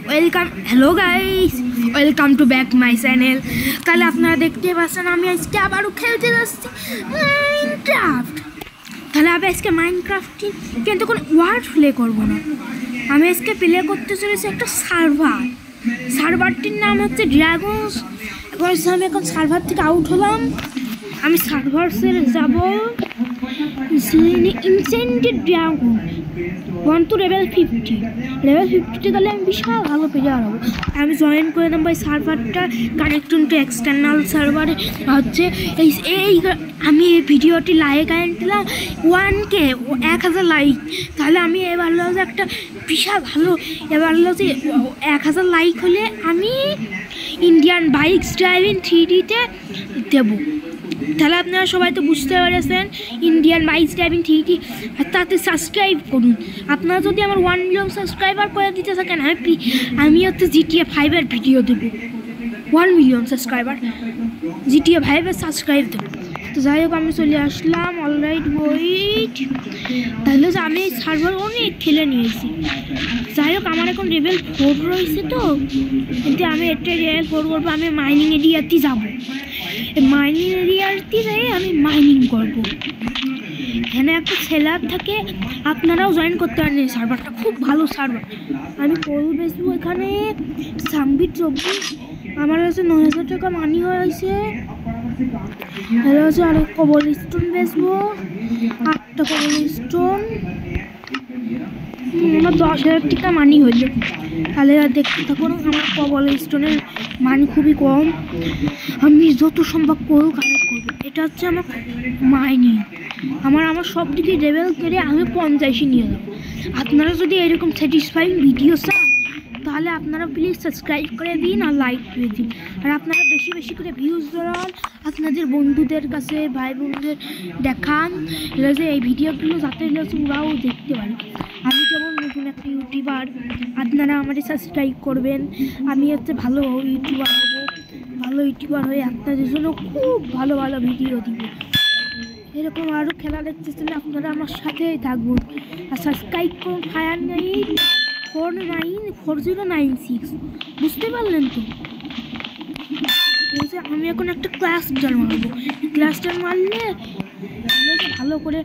Welcome, hello guys, welcome to back my channel. তাহলে আপনারা দেখতে পাচ্ছেন আমি আজকে আবারও খেলতে যাচ্ছি মাইনক্রাফট। তাহলে আমি আজকে মাইনক্রাফটটি কিন্তু কোনো ওয়ার্ড প্লে করবো না, আমি আজকে প্লে করতে চলেছি একটা সার্ভারটির নাম হচ্ছে ড্রাগনস। আমি এখন সার্ভার থেকে আউট হলাম, আমি সার্ভার্সে যাবো ইনসেন্টেড ড্রাগন 1 to level 50। লেভেল 50তে গেলে আমি বিশাল ভালো প্লেয়ার হবো। আমি জয়েন করে নেবো এই সার্ভারটা, কানেক্ট টু এক্সটার্নাল সার্ভারে হচ্ছে এই আমি এই ভিডিওটি লাইক আনছিলাম 1K 1000 লাইক। তাহলে আমি এবার হলো যে একটা বিশাল ভালো, এবার হলো যে 1000 লাইক হলে আমি ইন্ডিয়ান বাইক ড্রাইভিং 3Dতে দেবো। তাহলে আপনারা সবাই তো বুঝতে পেরেছেন ইন্ডিয়ান বাইক ড্রাইভিং 3D। আর তাতে সাবস্ক্রাইব করুন। আপনারা যদি আমার 1 মিলিয়ন সাবস্ক্রাইবার করে দিতে থাকেন আমি হচ্ছে GTA 5-এর ভিডিও দেবো। 1 মিলিয়ন সাবস্ক্রাইবার GTA 5-এর সাবস্ক্রাইব দেবো। তো যাই হোক আমি চলে আসলাম, অলরাইট ওয়েট। তাহলে আমি সার্ভার অনেক খেলে নিয়েছি। যাই হোক আমার এখন লেভেল 4 রয়েছে, তো কিন্তু আমি একটা লেভেল 4 করবো। আমি মাইনিং এরিয়াতে যাবো, মাইনিং এরিয়াতে যাই আমি মাইনিং করবো। এখানে একটা সেলার থাকে, আপনারাও জয়েন করতে পারেন। সার্ভারটা খুব ভালো সার্ভার। আমি কোল বেচবো এখানে সাম্বিট 24, আমার কাছে 9000 টাকা মানি হয়েছে। তাহলে হচ্ছে আরেক কবল স্টোন বেচবো, 8টা কবল স্টোন, আমার 10,000 টাকা মানি হইল। তাহলে আর দেখতে থাকুন, আমার কবল স্টোনের মানি খুবই কম। আমি যত সম্ভব কোল কালেক্ট করবো, এটা হচ্ছে আমার মাইনিং। আমার সব দিকে লেভেল করে আমি 50 নিয়ে যাবো। আপনারা যদি এরকম স্যাটিসফাইং ভিডিও চান তাহলে আপনারা প্লিজ সাবস্ক্রাইব করে দিন আর লাইক করে দিন। আর আপনারা বেশি বেশি করে ভিউজ ধরান, আপনাদের বন্ধুদের কাছে ভাই বোনদের দেখান যে এই ভিডিওগুলো যাতে ওরাও দেখতে পারে। আমি কেবল নতুন একটা ইউটিউবার, আপনারা আমাদের সাবস্ক্রাইব করবেন। আমি হচ্ছে ভালো ইউটিউবার হবো, ভালো ইউটিউবার হয়ে আপনাদের জন্য খুব ভালো ভালো ভিডিও দিব। এরকম আরও খেলা দেখতে চাইলে আপনারা আমার সাথেই থাকবেন। আর সাবস্ক্রাইব করুন Fire94096, বুঝতে পারলেন তো? আমি এখন একটা ক্লাস্টার মারবো, ক্লাস্টার মারলে ভালো করে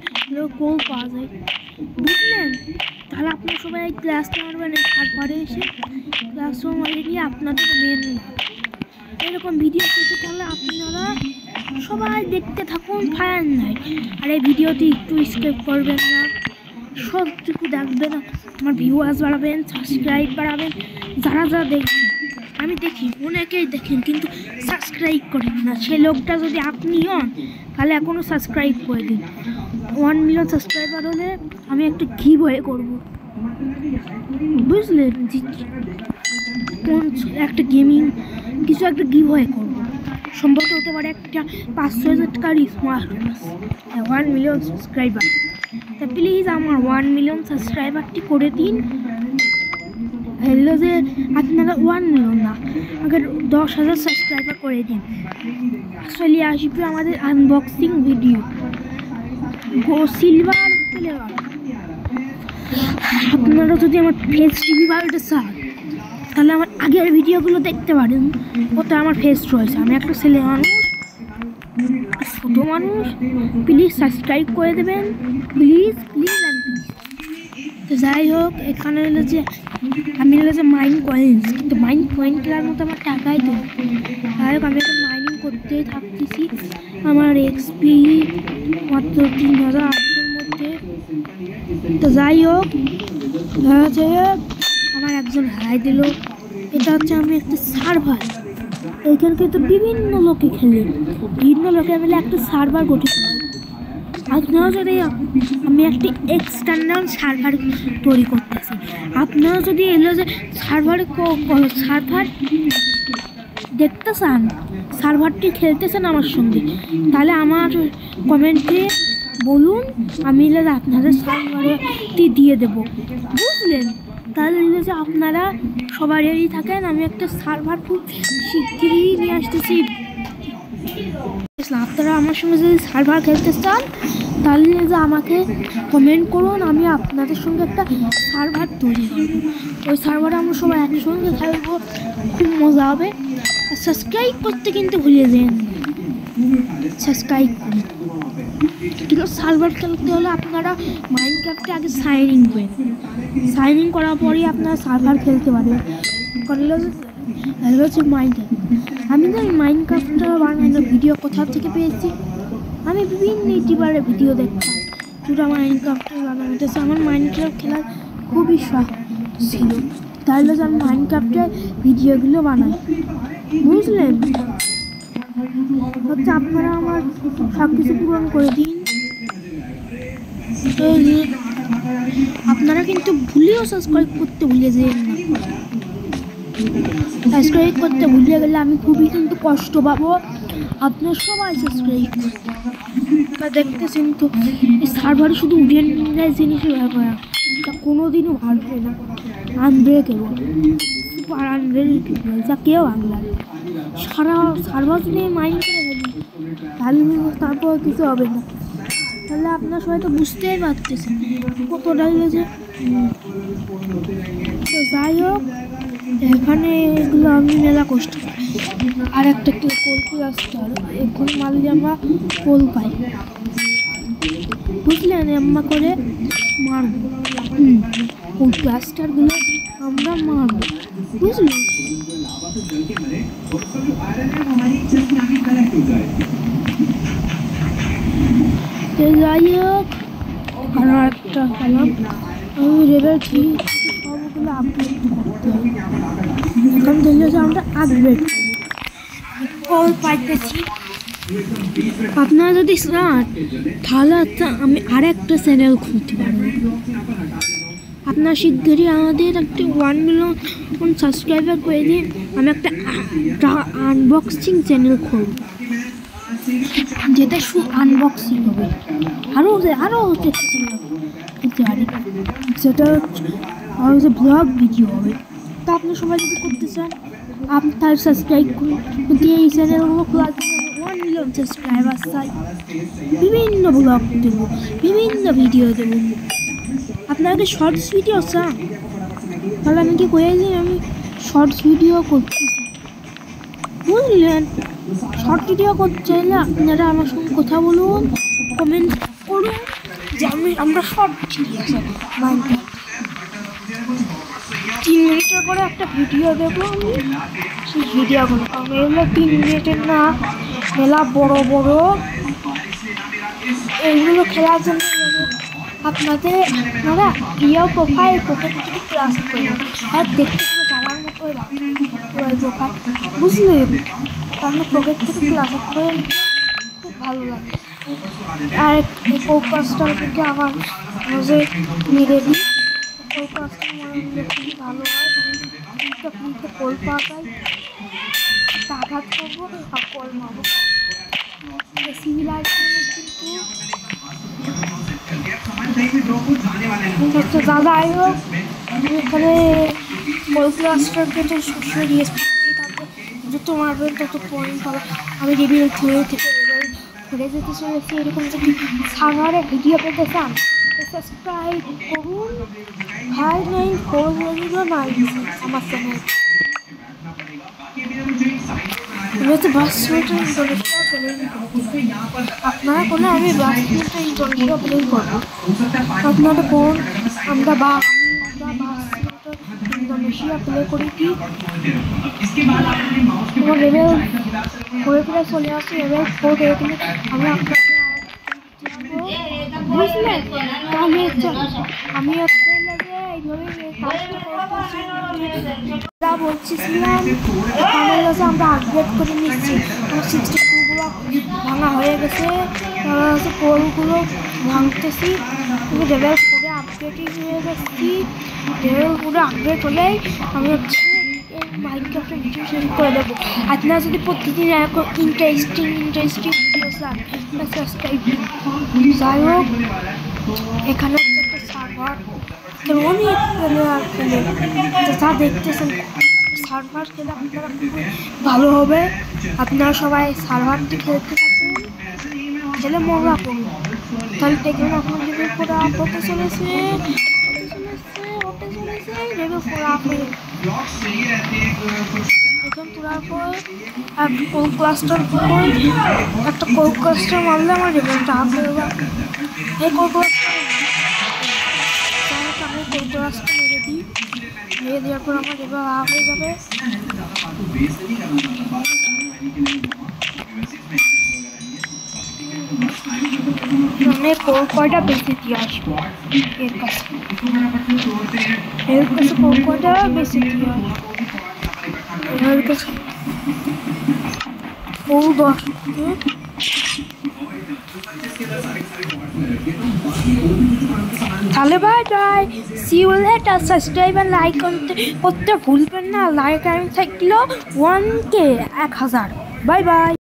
কোল পাওয়া যায়, বুঝলেন? তাহলে আপনারা সবাই ক্লাস্টার মারবেন। তারপরে এসে ক্লাস্টার মারিয়ে দিয়ে আপনাদের মেন এরকম ভিডিও পেতে তাহলে আপনারা সবাই দেখতে থাকুন Fire9। আর এই ভিডিওটি একটু স্কিপ করবেন না, সবটুকু দেখবেন, আমার ভিউয়ার্স বাড়াবেন, সাবস্ক্রাইব বাড়াবেন। যারা যারা দেখছেন, আমি দেখি অনেকেই দেখেন কিন্তু সাবস্ক্রাইব করেন না। সেই লোকটা যদি আপনি হন তাহলে এখনও সাবস্ক্রাইব করে দিন। 1 মিলিয়ন সাবস্ক্রাইবার হলে আমি একটা গিভওয়ে করব, বুঝলেন? একটা গেমিং কিছু একটা গিভওয়ে করবো, সম্ভবত হতে পারে একটা 500,000 টাকার স্মার্ট ওয়াচ। 1 মিলিয়ন সাবস্ক্রাইবার, তা প্লিজ আমার 1 মিলিয়ন সাবস্ক্রাইবারটি করে দিন। হলো যে আপনারা 1 মিলিয়ন না, আগে 10,000 সাবস্ক্রাইবার করে দিন। আসলে আসবে আমাদের আনবক্সিং ভিডিও সিলভার প্লেয়ার। আপনারা যদি আমার ফেস টিভি বাড়িতে চান তাহলে আমার আগের ভিডিওগুলো দেখতে পারেন, ওতে আমার ফেস রয়েছে। আমি একটা ছেলে মানুষ, ছোটো মানুষ, প্লিজ সাবস্ক্রাইব করে দেবেন, প্লিজ প্লিজ অ্যান্ড প্লিজ। তো যাই হোক এখানে হলো যে আমি হলো যে মাইন কয়েন্স, কিন্তু মাইন কয়েন কেনার মতো আমার টাকাই দেবো। যাই হোক আমি এখন মাইনিং করতেই থাকতেছি। আমার এক্সপি মাত্র 3800-এর মধ্যে। তো যাই হোক আমার একজন হাই দিল। এটা হচ্ছে আমি একটা সার্ভার, এইখানে কিন্তু বিভিন্ন লোকে খেলে, বিভিন্ন লোকে মিলে একটা সার্ভার গঠিত হয়। আপনারা যদি আমি একটি এক্সটার্নাল সার্ভার তৈরি করতেছি, আপনারা যদি এলো যে সার্ভার দেখতে চান, সার্ভারটি খেলতে চান আমার সঙ্গে, তাহলে আমার কমেন্টে বলুন, আমি আপনাদের সার্ভারটি দিয়ে দেবো, বুঝলেন? তাহলে যে আপনারা সবাই রেডি থাকেন, আমি একটা সার্ভার খুব শিগগিরই নিয়ে আসতেছি। আপনারা আমার সঙ্গে যদি সার্ভার খেলতে চান তাহলে যে আমাকে কমেন্ট করুন, আমি আপনাদের সঙ্গে একটা সার্ভার তৈরি করবো। ওই সার্ভারে আমরা সবাই একসঙ্গে খেলবো, খুব মজা হবে। আর সাবস্ক্রাইব করতে কিন্তু ভুলে যেন না, সাবস্ক্রাইব করুন। কিন্তু সার্ভার খেলতে হলে আপনারা মাইনক্রাফটে আগে সাইন ইন করেন, সাইন ইন করার পরেই আপনারা সার্ভার খেলতে পারবেন। করলে হচ্ছে মাইনক্রাফট। আমি তো মাইনক্রাফটটা বানানোর ভিডিও কোথা থেকে পেয়েছি, আমি বিভিন্ন ইউটিউবারের ভিডিও দেখতাম, দুটো মাইনক্রাফটে বানাতেছে। আমার মাইনক্রাফট খেলার খুবই শখ ছিল, তাহলে আমি মাইনক্রাফটের ভিডিওগুলো বানাই, বুঝলেন? হচ্ছে আপনারা আমার সব কিছু পূরণ করে দিন। আপনারা কিন্তু ভুলেও সাবস্ক্রাইব করতে ভুলে যেন না, সাবস্ক্রাইব করতে ভুলে গেলে আমি খুবই কিন্তু কষ্ট পাবো। আপনারা সবাই সাবস্ক্রাইব দেখতেছেন তো, এই সার্ভারে শুধু উডেন জিনিসই ব্যবহার, তা কোনোদিনও ভাঙবে না, আনব্রেকেবল, সুপার আনব্রেকেবল, যা কেউ ভাঙলাম। সারা সার্ভার নিয়ে মাইন্ড করে ফেলি, তাহলে তারপর কিছু হবে না। তাহলে আপনার সবাই তো বুঝতেই পারতেছেন কতটা হয়েছে। তো যাই হোক, এখানে এগুলো আমি মেলা কষ্ট। আর একটা কোল প্লাস্টার এখন মারলে আমরা কোল পাই, বুঝলেন? এম্মা করে মারবো, কোল প্লাস্টারগুলো আমরা মারবো, বুঝলেন? যাই হোক, আরো একটা খেলাম আমি লেভেল 3 সবগুলো আপডেট করতে হবে। এখন ধরলে যে আমরা আপডেট কল পাইতেছি। আপনারা যদি চান তাহলে আমি আর একটা চ্যানেল খুলতে পারবো। আপনার শিগগিরই আমাদের একটা 1 মিলিয়ন সাবস্ক্রাইবার করে দিন, আমি একটা আনবক্সিং চ্যানেল খুলব, যেটা শুধু আনবক্সিং হবে। আরও হচ্ছে সেটা হচ্ছে ব্লগ ভিডিও হবে। তা আপনি সবাই যদি করতে চান আপনি তার সাবস্ক্রাইব করুন। কিন্তু এই চ্যানেলগুলো খোলার জন্য 1 মিলিয়ন সাবস্ক্রাইবার চাই, বিভিন্ন ব্লগ দেবো, বিভিন্ন ভিডিও দেবো। আপনারা কি শর্টস ভিডিও চান? তাহলে আমি কি করে দিই, আমি শর্টস ভিডিও করছি, বুঝলেন? শর্ট ভিডিও করতে চাইলে আপনারা আমার সঙ্গে কথা বলুন, কমেন্ট করুন যে আমরা শর্ট ভিডিও মাইনক্রাফট 3 মিনিটের করে একটা ভিডিও দেবো। আমি সেই ভিডিওগুলো এগুলো 3 মিনিটের না, মেলা বড় বড়। এইগুলো খেলার জন্য আপনাদের আপনারা প্রিয় প্রোফাইল ক্লাস করবেন, আর দেখতে যাওয়ার মতো প্রোফাইল, বুঝলেন? তাহলে পকেট থেকে ক্লাস করে খুব ভালো লাগে। আর এই ফোকাসটার থেকে আমার মজে মেরে দিই, ফোকাসটা খুবই ভালো হয়। ফ্রিতে কল পাওয়া যায়, আঘাত করবো আর কল মারবো, সিমিলার কিন্তু দাদা আই হোক। এখানে কল প্লাস্টারকে তো সবসময় রিয়েস্ট, যত মারবেন তত পয়েন্ট পাবো। আমি রিভিউ ঘুরে থেকে ঘুরে যেতে চলেছি। এরকম যদি সার্ভারে ভিডিও পেতে চান সাবস্ক্রাইব করুন 594096 আমার চ্যানেল। আপনারা কোনো আমি 12 মিনিটে ইন্টারনেটে প্লে করবো, আপনারা কোন আমরা ইন্দোনেশিয়া প্লে করি কি তোমার লেভেল হয়ে প্রায় চলে আসছে, লেভেল 4 হয়ে গেলে আমি আপনাকে বুঝলেন? তাহলে আমি এইভাবে বলছিলাম আমরা আপডেট করে নিচ্ছি। 62 ব্লক ভাঙা হয়ে গেছে, তারা হচ্ছে পোলগুলো ভাঙতেছি। লেভেল 4 আপডেটই হয়ে যাচ্ছি। লেভেল 4 আপডেট হলেই আমি হচ্ছে মাইনক্রাফটের ভিডিও শেয়ার করে দেবো। আপনারা যদি প্রতিদিন এরকম ইন্টারেস্টিং ভিডিও চান সাবস্ক্রাইব। যাই হোক, এখানে হচ্ছে একটা সার্ভার, অনেক প্লেয়ার খেলে, যা দেখতেছেন সার্ভার খেলে আপনারা খুবই ভালো হবে। আপনারা সবাই সার্ভারটি খেলতে থাকুন, খেলে মজা করুন। তাহলে দেখুন আপনার লেভেল 4 আপ হতে চলেছে লেভেল 4 আপ হয়ে এখন তোলার পর একটা কোল ক্লাস্টার মারলে আমার লেভেলটা আপ হয়ে যাবে। এই কোল ক্লাস্টার আমি কোল ক্লাস্টার মেরে দেওয়ার পর আমার লেভেল আপ হয়ে যাবে। আমি কয়টা বেশি দিয়ে আসবো এর কাছে কয়টা বেশি দিয়ে আসবো এর কাছে ও 10। তাহলে bye bye, see you later. Subscribe আর লাইক করতে ভুলবেন না। লাইক আমি থাকলো 1K 1000। Bye by.